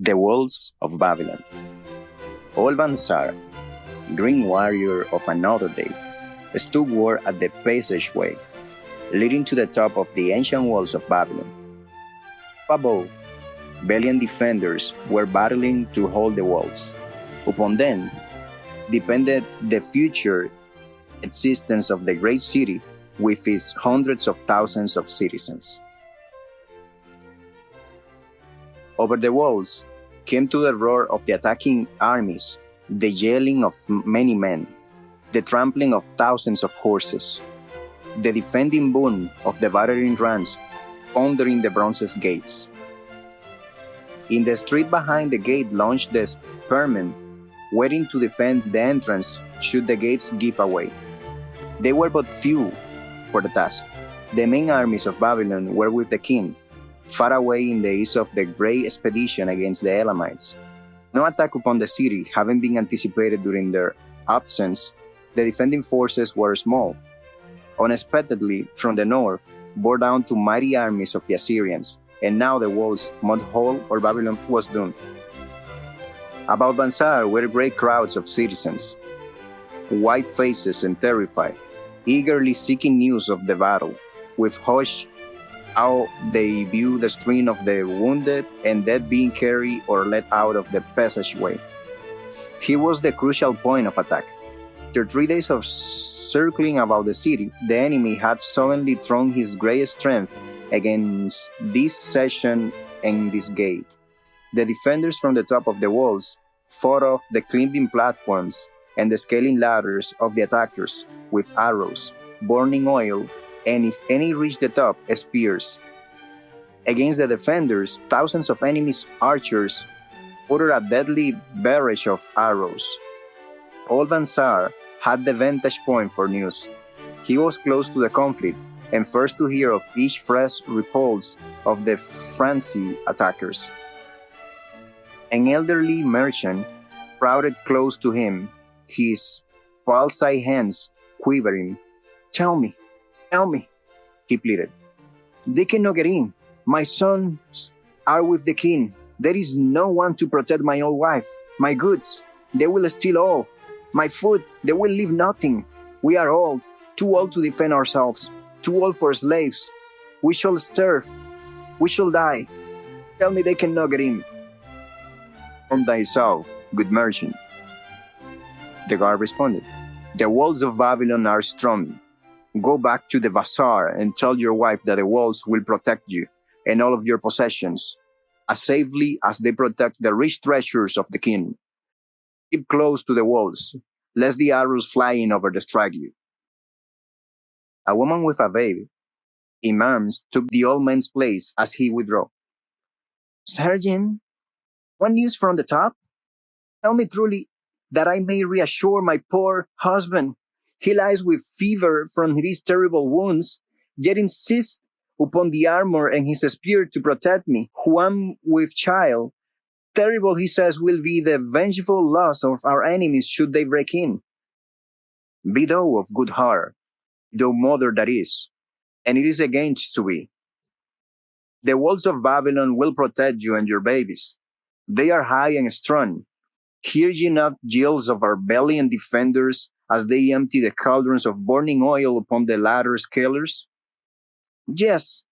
The Walls of Babylon. Old Bansar, green warrior of another day, stood guard at the passageway leading to the top of the ancient walls of Babylon. Above, valiant defenders were battling to hold the walls. Upon them depended the future existence of the great city with its hundreds of thousands of citizens. Over the walls came to the roar of the attacking armies, the yelling of many men, the trampling of thousands of horses, the defending boom of the battering rams pondering the bronze gates. In the street behind the gate lounged the spearmen, waiting to defend the entrance should the gates give away. They were but few for the task. The main armies of Babylon were with the king, far away in the east of the great expedition against the Elamites. No attack upon the city having been anticipated during their absence, the defending forces were small. Unexpectedly, from the north, bore down two mighty armies of the Assyrians, and now the walls must hold or Babylon was doomed. About Bansar were great crowds of citizens, white faces and terrified, eagerly seeking news of the battle, with hushed how they view the stream of the wounded and dead being carried or let out of the passageway. Here was the crucial point of attack. After 3 days of circling about the city, the enemy had suddenly thrown his great strength against this section and this gate. The defenders from the top of the walls fought off the climbing platforms and the scaling ladders of the attackers with arrows, burning oil, and if any reached the top, spears. Against the defenders, thousands of enemy's archers ordered a deadly barrage of arrows. Old Bansar had the vantage point for news. He was close to the conflict and first to hear of each fresh repulse of the frenzied attackers. An elderly merchant crowded close to him, his palsied hands quivering. Tell me, he pleaded. They cannot get in. My sons are with the king. There is no one to protect my old wife. My goods, they will steal all. My food, they will leave nothing. We are old, too old to defend ourselves, too old for slaves. We shall starve. We shall die. Tell me they cannot get in. From thyself, good merchant. The guard responded. The walls of Babylon are strong. Go back to the bazaar and tell your wife that the walls will protect you and all of your possessions, as safely as they protect the rich treasures of the king. Keep close to the walls, lest the arrows flying over distract you. A woman with a baby in arms took the old man's place as he withdrew. Sergeant, what news from the top? Tell me truly, that I may reassure my poor husband. He lies with fever from these terrible wounds, yet insists upon the armor and his spear to protect me, who am with child. Terrible, he says, will be the vengeful loss of our enemies should they break in. Be thou of good heart, thou mother that is, and it is against to be. The walls of Babylon will protect you and your babies. They are high and strong. Hear ye not yells of our valiant defenders as they empty the cauldrons of burning oil upon the ladder scalers? Yes,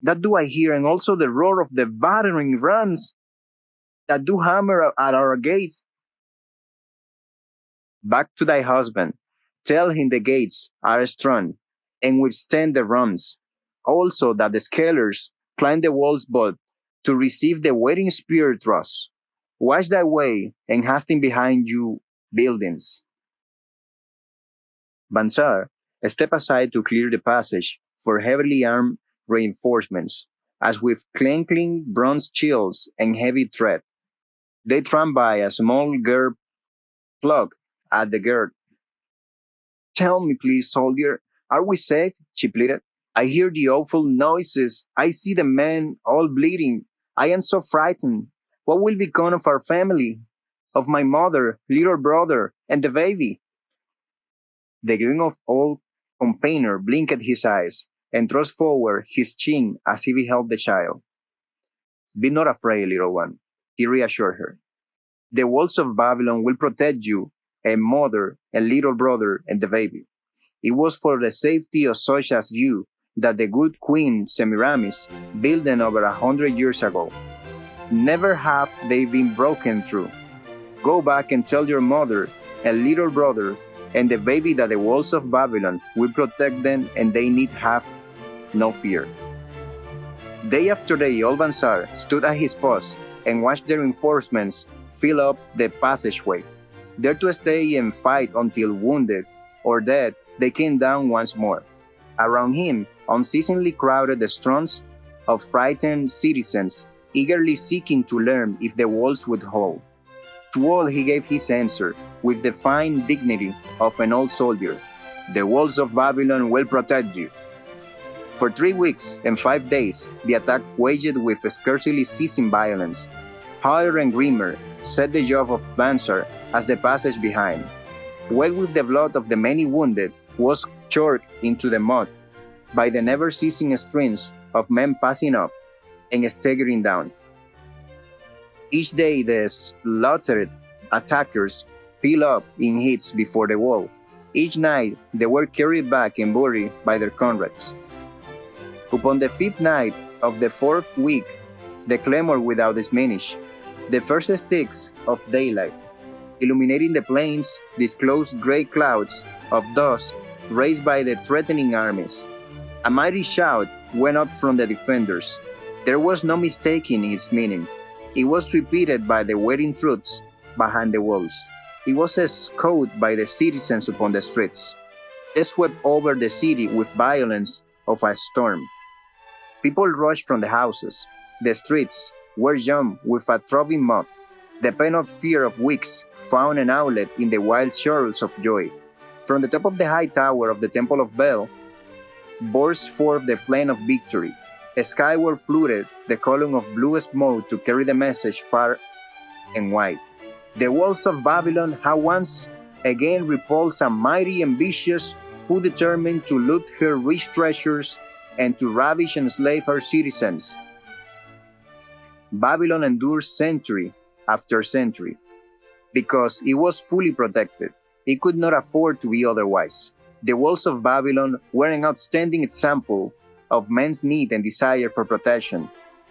that do I hear, and also the roar of the battering rams that do hammer at our gates. Back to thy husband, tell him the gates are strong and withstand the rams. Also that the scalers climb the walls but to receive the waiting spear thrust. Watch thy way and hasten behind you buildings. Bansar stepped aside to clear the passage for heavily armed reinforcements, as with clanking bronze shields and heavy tread. They tramped by a small girl plugged at the gate. Tell me, please, soldier, are we safe? She pleaded. I hear the awful noises. I see the men all bleeding. I am so frightened. What will become of our family, of my mother, little brother, and the baby? The grin of old campaigner blinked his eyes and thrust forward his chin as he beheld the child. Be not afraid, little one. he reassured her. The walls of Babylon will protect you, a mother, a little brother, and the baby. It was for the safety of such as you that the good Queen Semiramis built them over 100 years ago. Never have they been broken through. Go back and tell your mother, a little brother, and the baby that the walls of Babylon will protect them and they need have no fear. Day after day, Olbansar stood at his post and watched the reinforcements fill up the passageway, there to stay and fight until wounded or dead they came down once more. Around him, unceasingly crowded the throngs of frightened citizens, eagerly seeking to learn if the walls would hold. To all he gave his answer, with the fine dignity of an old soldier. The walls of Babylon will protect you. For 3 weeks and 5 days, the attack waged with scarcely ceasing violence. Harder and grimmer set the job of Bansar as the passage behind, wet with the blood of the many wounded, was chalked into the mud by the never-ceasing streams of men passing up and staggering down. Each day the slaughtered attackers piled up in heaps before the wall. Each night they were carried back and buried by their comrades. Upon the 5th night of the 4th week, the clamor without diminish. The first sticks of daylight, illuminating the plains, disclosed great clouds of dust raised by the threatening armies. A mighty shout went up from the defenders. There was no mistaking its meaning. It was repeated by the waiting troops behind the walls. It was echoed by the citizens upon the streets. It swept over the city with violence of a storm. People rushed from the houses. The streets were jammed with a throbbing mob. The pent-up fear of weeks found an outlet in the wild chorus of joy. From the top of the high tower of the Temple of Bel burst forth the flame of victory. Skyward floated the column of blue smoke to carry the message far and wide. The walls of Babylon had once again repulsed a mighty ambitious foe determined to loot her rich treasures and to ravish and enslave her citizens. Babylon endured century after century because it was fully protected. It could not afford to be otherwise. The walls of Babylon were an outstanding example of man's need and desire for protection.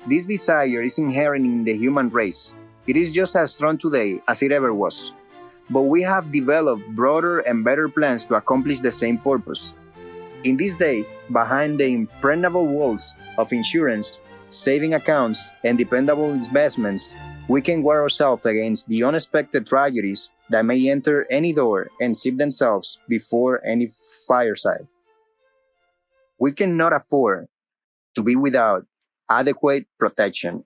This desire is inherent in the human race. It is just as strong today as it ever was. But we have developed broader and better plans to accomplish the same purpose. In this day, behind the impregnable walls of insurance, saving accounts, and dependable investments, we can guard ourselves against the unexpected tragedies that may enter any door and seep themselves before any fireside. We cannot afford to be without adequate protection.